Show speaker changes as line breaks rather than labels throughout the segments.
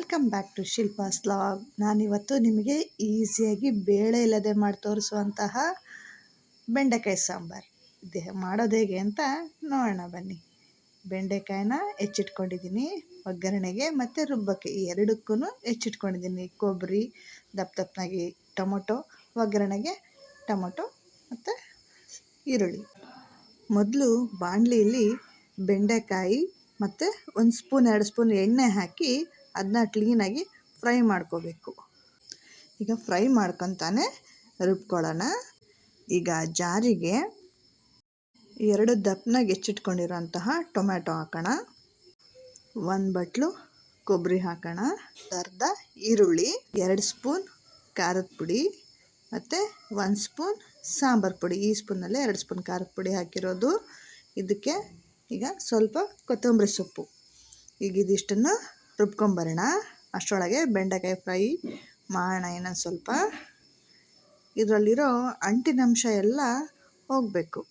Welcome back to Shilpa's vlog. ನಾನಿವತ್ತು ನಿಮಗೆ ಈಸಿಯಾಗಿ ಬೇಳೆ ಇಲ್ಲದೆ ಮಾಡಿ ತೋರಿಸುವಂತಹ ಬೆಂಡೆಕಾಯಿ ಸಾಂಬಾರು ಮಾಡೋದು ಹೇಗೆ ಅಂತ ನೋಡೋಣ ಬನ್ನಿ. ಬೆಂಡೆಕಾಯಿನ ಹೆಚ್ಚಿಟ್ಕೊಂಡಿದ್ದೀನಿ ಒಗ್ಗರಣೆಗೆ ಮತ್ತು ರುಬ್ಬಕ್ಕೆ, ಈ ಎರಡಕ್ಕೂ ಹೆಚ್ಚಿಟ್ಕೊಂಡಿದ್ದೀನಿ. ಕೊಬ್ಬರಿ, ದಪ್ಪನಾಗಿ ಟೊಮೊಟೊ, ಒಗ್ಗರಣೆಗೆ ಟೊಮೊಟೊ ಮತ್ತು ಈರುಳ್ಳಿ. ಮೊದಲು ಬಾಣಲಿಯಲ್ಲಿ ಬೆಂಡೆಕಾಯಿ ಮತ್ತು 1 ಸ್ಪೂನ್ 2 ಸ್ಪೂನ್ ಎಣ್ಣೆ ಹಾಕಿ ಅದನ್ನ ಕ್ಲೀನಾಗಿ ಫ್ರೈ ಮಾಡ್ಕೋಬೇಕು. ಈಗ ಫ್ರೈ ಮಾಡ್ಕೊತಾನೆ ರುಬ್ಕೊಳ್ಳೋಣ. ಈಗ ಜಾರಿಗೆ 2 ದಪ್ಪನಾಗಿ ಹೆಚ್ಚಿಟ್ಕೊಂಡಿರೋಂತಹ ಟೊಮ್ಯಾಟೊ ಹಾಕೋಣ, 1 ಬಟ್ಲು ಕೊಬ್ಬರಿ ಹಾಕೋಣ, ಅರ್ಧ ಈರುಳ್ಳಿ, 2 ಸ್ಪೂನ್ ಖಾರದ ಪುಡಿ ಮತ್ತು 1 ಸ್ಪೂನ್ ಸಾಂಬಾರು ಪುಡಿ. ಈ ಸ್ಪೂನಲ್ಲೇ 2 ಸ್ಪೂನ್ ಖಾರದ ಪುಡಿ ಹಾಕಿರೋದು. ಇದಕ್ಕೆ ಈಗ ಸ್ವಲ್ಪ ಕೊತ್ತಂಬರಿ ಸೊಪ್ಪು. ಈಗ ಇದಿಷ್ಟನ್ನು ರುಬ್ಕೊಂಬರೋಣ. ಅಷ್ಟರೊಳಗೆ ಬೆಂಡೆಕಾಯಿ ಫ್ರೈ ಮಾಡೋಣ. ಇನ್ನೊಂದು ಸ್ವಲ್ಪ ಇದರಲ್ಲಿರೋ ಅಂಟಿನಂಶ ಎಲ್ಲ ಹೋಗಬೇಕು,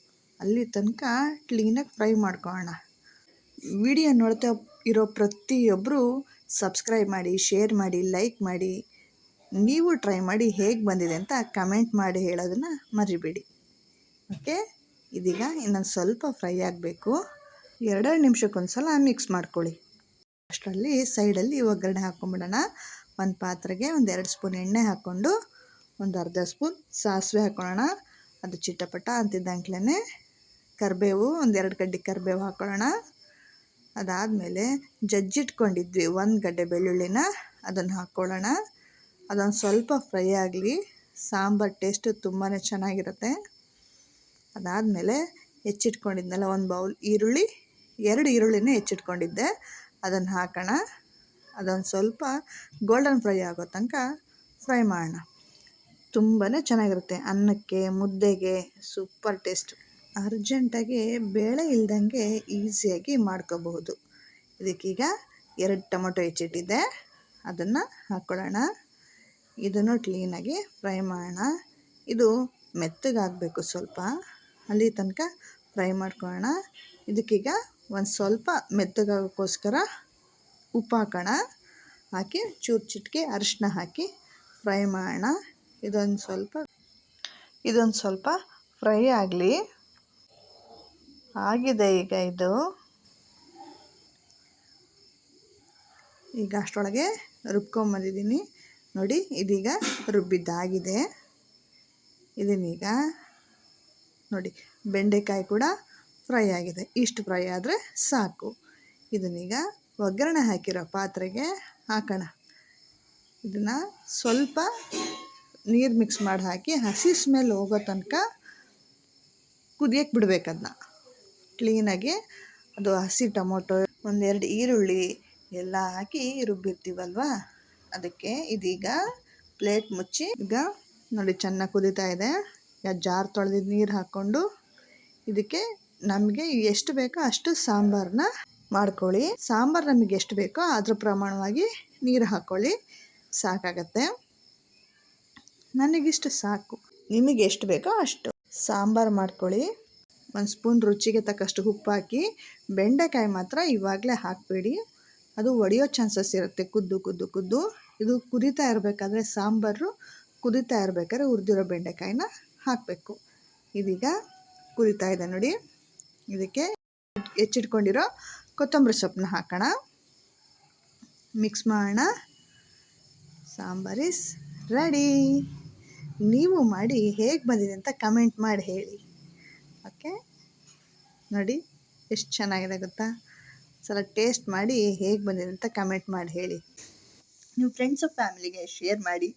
ಅಲ್ಲಿ ತನಕ ಕ್ಲೀನಾಗಿ ಫ್ರೈ ಮಾಡ್ಕೊಳ್ಳೋಣ. ವಿಡಿಯೋ ನೋಡ್ತಾ ಇರೋ ಪ್ರತಿಯೊಬ್ಬರು ಸಬ್ಸ್ಕ್ರೈಬ್ ಮಾಡಿ, ಶೇರ್ ಮಾಡಿ, ಲೈಕ್ ಮಾಡಿ. ನೀವು ಟ್ರೈ ಮಾಡಿ ಹೇಗೆ ಬಂದಿದೆ ಅಂತ ಕಮೆಂಟ್ ಮಾಡಿ ಹೇಳೋದನ್ನು ಮರಿಬೇಡಿ. ಓಕೆ, ಇದೀಗ ಇನ್ನೊಂದು ಸ್ವಲ್ಪ ಫ್ರೈ ಆಗಬೇಕು. 2 ನಿಮಿಷಕ್ಕೊಂದು ಸಲ ಮಿಕ್ಸ್ ಮಾಡ್ಕೊಳ್ಳಿ. ಅಷ್ಟರಲ್ಲಿ ಸೈಡಲ್ಲಿ ಒಗ್ಗರಣೆ ಹಾಕ್ಕೊಂಬಿಡೋಣ. ಒಂದು ಪಾತ್ರೆಗೆ 2 ಸ್ಪೂನ್ ಎಣ್ಣೆ ಹಾಕ್ಕೊಂಡು ಒಂದು ಅರ್ಧ ಸ್ಪೂನ್ ಸಾಸಿವೆ ಹಾಕ್ಕೊಳ್ಳೋಣ. ಅದು ಚಿಟಪಟ ಅಂತಿದ್ದಂಕ್ಲೇ ಕರಿಬೇವು, 2 ಗಡ್ಡೆ ಕರಿಬೇವು ಹಾಕ್ಕೊಳ್ಳೋಣ. ಅದಾದಮೇಲೆ ಜಜ್ಜಿಟ್ಕೊಂಡಿದ್ವಿ 1 ಗಡ್ಡೆ ಬೆಳ್ಳುಳ್ಳಿನ, ಅದನ್ನು ಹಾಕ್ಕೊಳ್ಳೋಣ. ಅದೊಂದು ಸ್ವಲ್ಪ ಫ್ರೈ ಆಗಲಿ, ಸಾಂಬಾರು ಟೇಸ್ಟು ತುಂಬಾ ಚೆನ್ನಾಗಿರುತ್ತೆ. ಅದಾದಮೇಲೆ ಹೆಚ್ಚಿಟ್ಕೊಂಡಿದ್ನಲ್ಲ 1 ಬೌಲ್ ಈರುಳ್ಳಿ, 2 ಈರುಳ್ಳಿನೇ ಹೆಚ್ಚಿಟ್ಕೊಂಡಿದ್ದೆ, ಅದನ್ನು ಹಾಕೋಣ. ಅದೊಂದು ಸ್ವಲ್ಪ ಗೋಲ್ಡನ್ ಫ್ರೈ ಆಗೋ ತನಕ ಫ್ರೈ ಮಾಡೋಣ. ತುಂಬಾ ಚೆನ್ನಾಗಿರುತ್ತೆ, ಅನ್ನಕ್ಕೆ, ಮುದ್ದೆಗೆ ಸೂಪರ್ ಟೇಸ್ಟ್. ಅರ್ಜೆಂಟಾಗಿ ಬೇಳೆ ಇಲ್ದಂಗೆ ಈಸಿಯಾಗಿ ಮಾಡ್ಕೋಬಹುದು. ಇದಕ್ಕೀಗ 2 ಟೊಮೊಟೊ ಹೆಚ್ಚಿಟ್ಟಿದ್ದೆ, ಅದನ್ನು ಹಾಕ್ಕೊಳ್ಳೋಣ. ಇದನ್ನು ಕ್ಲೀನಾಗಿ ಫ್ರೈ ಮಾಡೋಣ. ಇದು ಮೆತ್ತಗಾಗಬೇಕು ಸ್ವಲ್ಪ, ಅಲ್ಲಿ ತನಕ ಫ್ರೈ ಮಾಡ್ಕೊಳ್ಳೋಣ. ಇದಕ್ಕೀಗ ಒಂದು ಸ್ವಲ್ಪ ಮೆತ್ತಗಾಗೋಕ್ಕೋಸ್ಕರ ಉಪ್ಪು ಹಾಕೋಣ. ಹಾಕಿ ಚೂರು ಚಿಟಿಕೆ ಅರಿಶಿನ ಹಾಕಿ ಫ್ರೈ ಮಾಡೋಣ. ಇದೊಂದು ಸ್ವಲ್ಪ ಫ್ರೈ ಆಗಲಿ. ಆಗಿದೆ ಈಗ ಇದು. ಈಗ ಅಷ್ಟರೊಳಗೆ ರುಬ್ಕೊಂಬಂದಿದ್ದೀನಿ ನೋಡಿ. ಇದೀಗ ರುಬ್ಬಿದ್ದಾಗಿದೆ. ಇದನ್ನೀಗ ನೋಡಿ, ಬೆಂಡೆಕಾಯಿ ಕೂಡ ಫ್ರೈ ಆಗಿದೆ. ಇಷ್ಟು ಫ್ರೈ ಆದರೆ ಸಾಕು. ಇದನ್ನೀಗ ಒಗ್ಗರಣೆ ಹಾಕಿರೋ ಪಾತ್ರೆಗೆ ಹಾಕೋಣ. ಇದನ್ನು ಸ್ವಲ್ಪ ನೀರು ಮಿಕ್ಸ್ ಮಾಡಿ ಹಾಕಿ ಹಸಿ ಸ್ಮೆಲ್ ಹೋಗೋ ತನಕ ಕುದಿಯಕ್ಕೆ ಬಿಡಬೇಕು. ಅದನ್ನ ಕ್ಲೀನಾಗಿ, ಅದು ಹಸಿ ಟೊಮೊಟೊ, 1-2 ಈರುಳ್ಳಿ ಎಲ್ಲ ಹಾಕಿ ರುಬ್ಬಿರ್ತೀವಲ್ವ, ಅದಕ್ಕೆ ಇದೀಗ ಪ್ಲೇಟ್ ಮುಚ್ಚಿ, ಈಗ ನೋಡಿ ಚೆನ್ನಾಗಿ ಕುದೀತಾ ಇದೆ. ಈಗ ಜಾರ್ ತೊಳೆದಿದ್ದು ನೀರು ಹಾಕ್ಕೊಂಡು ಇದಕ್ಕೆ ನಮಗೆ ಎಷ್ಟು ಬೇಕೋ ಅಷ್ಟು ಸಾಂಬಾರನ್ನ ಮಾಡ್ಕೊಳ್ಳಿ. ಸಾಂಬಾರು ನಮಗೆ ಎಷ್ಟು ಬೇಕೋ ಅದ್ರ ಪ್ರಮಾಣವಾಗಿ ನೀರು ಹಾಕ್ಕೊಳ್ಳಿ, ಸಾಕಾಗತ್ತೆ. ನನಗಿಷ್ಟು ಸಾಕು, ನಿಮಗೆ ಎಷ್ಟು ಬೇಕೋ ಅಷ್ಟು ಸಾಂಬಾರು ಮಾಡ್ಕೊಳ್ಳಿ. 1 ಸ್ಪೂನ್ ರುಚಿಗೆ ತಕ್ಕಷ್ಟು ಉಪ್ಪು ಹಾಕಿ. ಬೆಂಡೆಕಾಯಿ ಮಾತ್ರ ಇವಾಗಲೇ ಹಾಕಬೇಡಿ, ಅದು ಒಡೆಯೋ ಚಾನ್ಸಸ್ ಇರುತ್ತೆ. ಕುದ್ದು ಇದು ಕುದೀತಾ ಇರಬೇಕಾದ್ರೆ, ಸಾಂಬಾರು ಕುದೀತಾ ಇರಬೇಕಾದ್ರೆ ಹುರಿದಿರೋ ಬೆಂಡೆಕಾಯಿನ ಹಾಕಬೇಕು. ಇದೀಗ ಕುದೀತಾ ಇದೆ ನೋಡಿ. ಇದಕ್ಕೆ ಹೆಚ್ಚಿಟ್ಕೊಂಡಿರೋ ಕೊತ್ತಂಬರಿ ಸೊಪ್ಪನ್ನ ಹಾಕೋಣ, ಮಿಕ್ಸ್ ಮಾಡೋಣ. Sambar is ready. ನೀವು ಮಾಡಿ ಹೇಗೆ ಬಂದಿದೆ ಅಂತ ಕಮೆಂಟ್ ಮಾಡಿ ಹೇಳಿ. ಓಕೆ, ನೋಡಿ ಎಷ್ಟು ಚೆನ್ನಾಗಿದೆ ಗೊತ್ತಾ. ಸಲ ಟೇಸ್ಟ್ ಮಾಡಿ ಹೇಗೆ ಬಂದಿದೆ ಅಂತ ಕಮೆಂಟ್ ಮಾಡಿ ಹೇಳಿ. ನೀವು ಫ್ರೆಂಡ್ಸು ಫ್ಯಾಮಿಲಿಗೆ ಶೇರ್ ಮಾಡಿ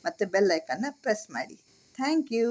ಮತ್ತು ಬೆಲ್ ಐಕನ್ನ ಪ್ರೆಸ್ ಮಾಡಿ. Thank you.